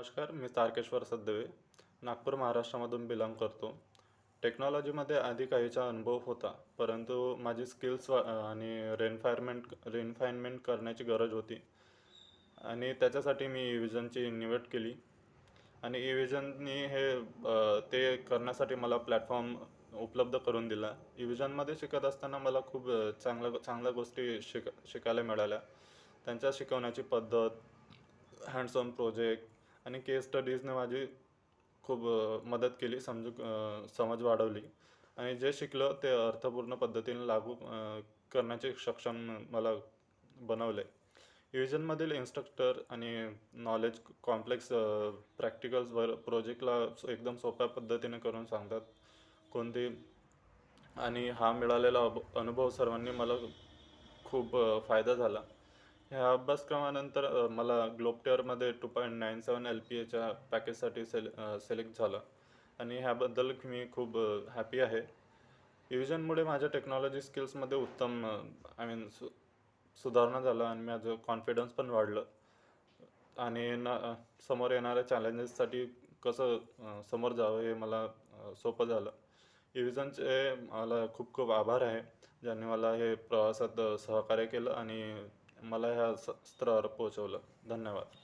नमस्कार, मी तारकेश्वर सददेवे, नागपूर, महाराष्ट्रामधून बिलॉंग करतो. टेक्नॉलॉजीमध्ये आधी काहीचा अनुभव होता, परंतु माझी स्किल्स आणि रिफाईनमेंट करण्याची गरज होती आणि त्याच्यासाठी मी इव्हिजनची निवड केली आणि इव्हिजननी ते करण्यासाठी मला प्लॅटफॉर्म उपलब्ध करून दिला. इव्हिजनमध्ये शिकत असताना मला खूप चांगल्या गोष्टी शिकायला मिळाल्या. त्यांच्या शिकवण्याची पद्धत, हँड्स ऑन प्रोजेक्ट आणि केस स्टडीजने माझी खूप मदत केली, समज वाढवली आणि जे शिकलं ते अर्थपूर्ण पद्धतीने लागू करण्याचे सक्षम मला बनवले. इव्हिजनमधील इन्स्ट्रक्टर आणि नॉलेज कॉम्प्लेक्स प्रॅक्टिकल्सवर प्रोजेक्टला एकदम सोप्या पद्धतीने करून सांगतात. कोणती आणि हा मिळालेला अनुभव सर्वांनी मला खूप फायदा झाला. ह्या अभ्यासक्रमानंतर मला ग्लोबटेअरमध्ये 2.97 LPAच्या पॅकेजसाठी सिलेक्ट झालं आणि ह्याबद्दल मी खूप हॅपी आहे. इव्हिजनमुळे माझ्या टेक्नॉलॉजी स्किल्समध्ये उत्तम आय मीन सुधारणा झाला आणि माझं कॉन्फिडन्स पण वाढलं आणि समोर येणाऱ्या चॅलेंजेससाठी कसं समोर जावं हे मला सोपं झालं. इव्हिजनचे मला खूप खूप आभार आहे, ज्यांनी मला हे प्रवासात सहकार्य केलं आणि मला ह्या स्तरावर पोहोचवलं. धन्यवाद.